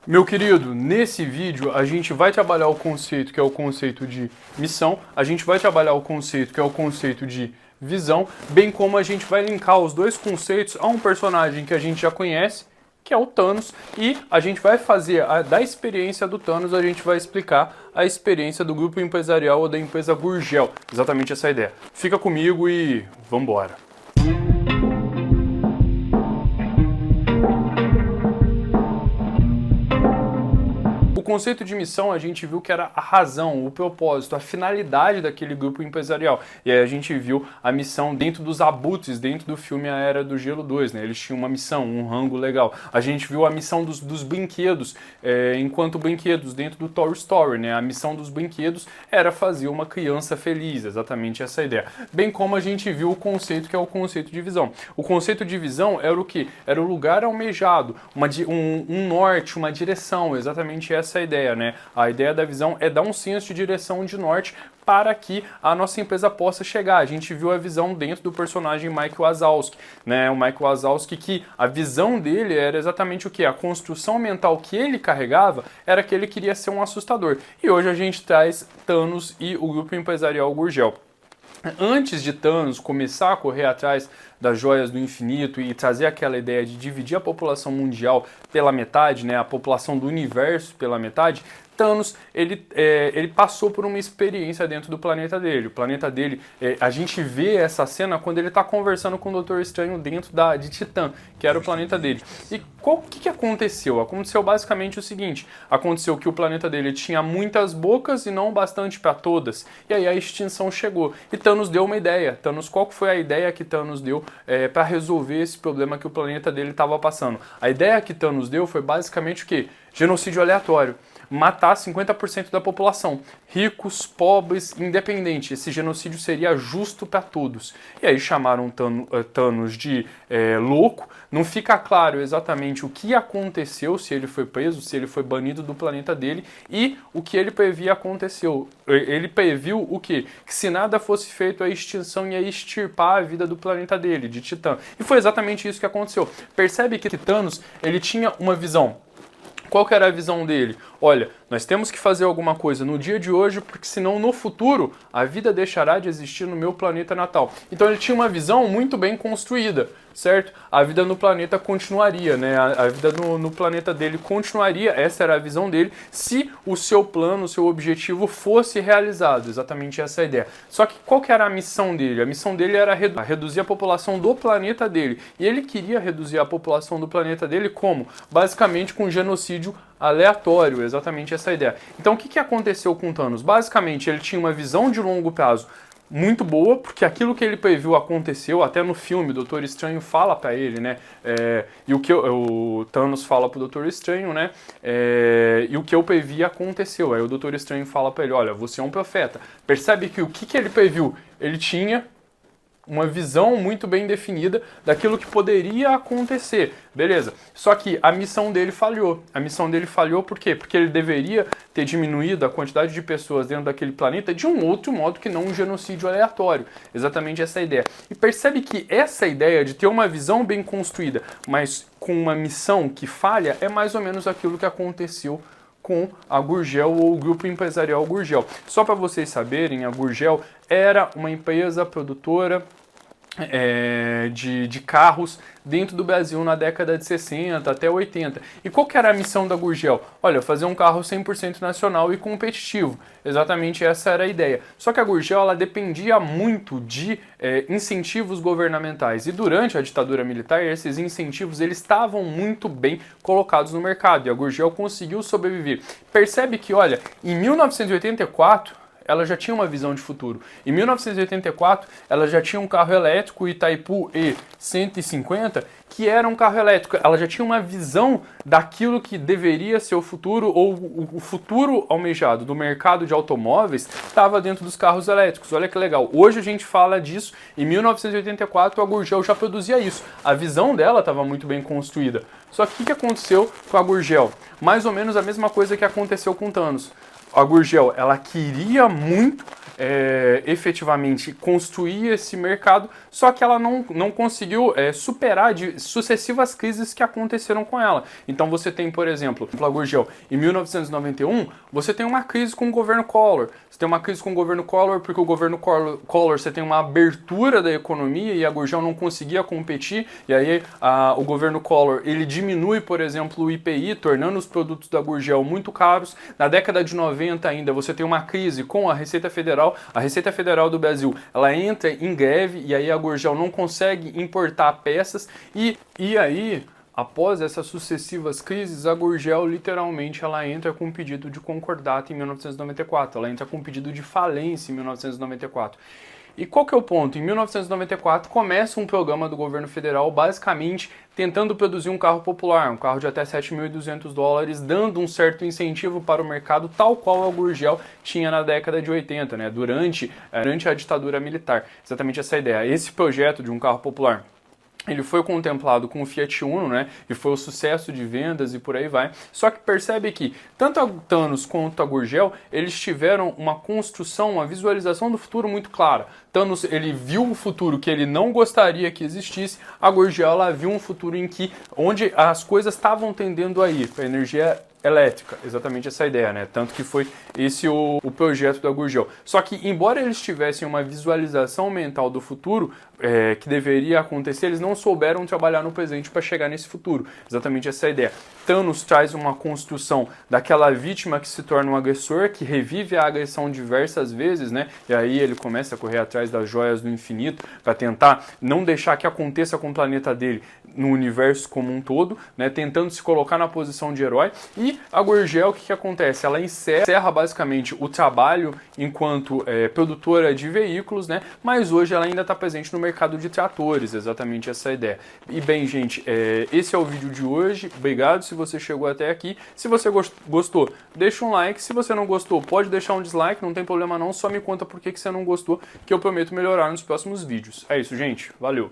Meu querido, nesse vídeo a gente vai trabalhar o conceito que é o conceito de missão, a gente vai trabalhar o conceito que é o conceito de visão, bem como a gente vai linkar os dois conceitos a um personagem que a gente já conhece, que é o Thanos, e a gente vai fazer, da experiência do Thanos, a gente vai explicar a experiência do grupo empresarial ou da empresa Gurgel, exatamente essa ideia. Fica comigo e vambora! O conceito de missão a gente viu que era a razão, o propósito, a finalidade daquele grupo empresarial. E aí a gente viu a missão dentro dos abutres, dentro do filme A Era do Gelo 2, né? Eles tinham uma missão, um rango legal. A gente viu a missão dos brinquedos, enquanto brinquedos dentro do Toy Story, né? A missão dos brinquedos era fazer uma criança feliz, exatamente essa ideia. Bem como a gente viu o conceito que é o conceito de visão. O conceito de visão era o quê? Era o lugar almejado, um norte, uma direção, exatamente essa ideia, né? A ideia da visão é dar um senso de direção de norte para que a nossa empresa possa chegar. A gente viu a visão dentro do personagem Mike Wazowski, né? O Mike Wazowski, que a visão dele era exatamente o que? A construção mental que ele carregava era que ele queria ser um assustador. E hoje a gente traz Thanos e o grupo empresarial Gurgel. Antes de Thanos começar a correr atrás das joias do infinito e trazer aquela ideia de dividir a população mundial pela metade, né, a população do universo pela metade, Thanos, ele passou por uma experiência dentro do planeta dele. O planeta dele, a gente vê essa cena quando ele está conversando com o Doutor Estranho dentro de Titã, que era o planeta dele. E o que aconteceu? Aconteceu basicamente o seguinte, aconteceu que o planeta dele tinha muitas bocas e não bastante para todas, e aí a extinção chegou. E Thanos deu uma ideia. Qual foi a ideia que Thanos deu para resolver esse problema que o planeta dele estava passando? A ideia que Thanos deu foi basicamente o quê? Genocídio aleatório. Matar 50% da população, ricos, pobres, independente. Esse genocídio seria justo para todos. E aí chamaram Thanos de louco. Não fica claro exatamente o que aconteceu, se ele foi preso, se ele foi banido do planeta dele, e o que ele previa aconteceu. Ele previu o quê? Que se nada fosse feito, a extinção ia extirpar a vida do planeta dele, de Titã. E foi exatamente isso que aconteceu. Percebe que Thanos, ele tinha uma visão. Qual que era a visão dele? Olha, nós temos que fazer alguma coisa no dia de hoje, porque senão no futuro a vida deixará de existir no meu planeta natal. Então ele tinha uma visão muito bem construída, certo? A vida no planeta continuaria, né? A vida no planeta dele continuaria, essa era a visão dele, se o seu plano, o seu objetivo fosse realizado, exatamente essa é a ideia. Só que qual que era a missão dele? A missão dele era reduzir a população do planeta dele. E ele queria reduzir a população do planeta dele como? Basicamente com genocídio aleatório, exatamente essa ideia. Então o que aconteceu com Thanos? Basicamente ele tinha uma visão de longo prazo muito boa, porque aquilo que ele previu aconteceu, até no filme o Doutor Estranho fala pra ele, né, e o que o Thanos fala pro Doutor Estranho, né, e o que eu previ aconteceu. Aí o Doutor Estranho fala pra ele, olha, você é um profeta. Percebe que o que ele previu? Ele tinha uma visão muito bem definida daquilo que poderia acontecer, beleza? Só que a missão dele falhou. A missão dele falhou por quê? Porque ele deveria ter diminuído a quantidade de pessoas dentro daquele planeta de um outro modo que não um genocídio aleatório. Exatamente essa ideia. E percebe que essa ideia de ter uma visão bem construída, mas com uma missão que falha, é mais ou menos aquilo que aconteceu com a Gurgel ou o grupo empresarial Gurgel. Só para vocês saberem, a Gurgel era uma empresa produtora de carros dentro do Brasil na década de 60 até 80. E qual que era a missão da Gurgel? Olha, fazer um carro 100% nacional e competitivo. Exatamente essa era a ideia. Só que a Gurgel, ela dependia muito de incentivos governamentais. E durante a ditadura militar, esses incentivos eles estavam muito bem colocados no mercado. E a Gurgel conseguiu sobreviver. Percebe que, olha, em 1984, ela já tinha uma visão de futuro. Em 1984, ela já tinha um carro elétrico, o Itaipu E150, que era um carro elétrico. Ela já tinha uma visão daquilo que deveria ser o futuro, ou o futuro almejado do mercado de automóveis estava dentro dos carros elétricos. Olha que legal. Hoje a gente fala disso. Em 1984, a Gurgel já produzia isso. A visão dela estava muito bem construída. Só que o que aconteceu com a Gurgel? Mais ou menos a mesma coisa que aconteceu com Thanos. a Gurgel, ela queria muito efetivamente construir esse mercado, só que ela não conseguiu superar de sucessivas crises que aconteceram com ela. Então você tem, por exemplo, a Gurgel, em 1991, você tem uma crise com o governo Collor. Você tem uma crise com o governo Collor porque o governo Collor você tem uma abertura da economia e a Gurgel não conseguia competir, e aí o governo Collor ele diminui, por exemplo, o IPI, tornando os produtos da Gurgel muito caros. Na década de 90 ainda você tem uma crise com a Receita Federal. A Receita Federal do Brasil, ela entra em greve e aí a Gurgel não consegue importar peças e aí, após essas sucessivas crises, a Gurgel literalmente ela entra com um pedido de concordato em 1994, ela entra com um pedido de falência em 1994. E qual que é o ponto? Em 1994 começa um programa do governo federal basicamente tentando produzir um carro popular, um carro de até $7.200, dando um certo incentivo para o mercado, tal qual a Gurgel tinha na década de 80, né, durante a ditadura militar. Exatamente essa ideia. Esse projeto de um carro popular, ele foi contemplado com o Fiat Uno, né, e foi o sucesso de vendas e por aí vai. Só que percebe que tanto a Thanos quanto a Gurgel, eles tiveram uma construção, uma visualização do futuro muito clara. Thanos, ele viu o futuro que ele não gostaria que existisse, a Gurgel, ela viu um futuro onde as coisas estavam tendendo a ir para a energia elétrica, exatamente essa ideia, né? Tanto que foi esse o projeto da Gurgel. Só que, embora eles tivessem uma visualização mental do futuro que deveria acontecer, eles não souberam trabalhar no presente para chegar nesse futuro. Exatamente essa ideia. Thanos traz uma construção daquela vítima que se torna um agressor, que revive a agressão diversas vezes, né? E aí ele começa a correr atrás das joias do infinito para tentar não deixar que aconteça com o planeta dele no universo como um todo, né? Tentando se colocar na posição de herói. E a Gurgel, o que acontece? Ela encerra basicamente o trabalho enquanto produtora de veículos, né? Mas hoje ela ainda está presente no mercado de tratores, exatamente essa ideia. E bem, gente, esse é o vídeo de hoje. Obrigado se você chegou até aqui. Se você gostou, deixa um like. Se você não gostou, pode deixar um dislike, não tem problema não. Só me conta por que você não gostou, que eu prometo melhorar nos próximos vídeos. É isso, gente. Valeu!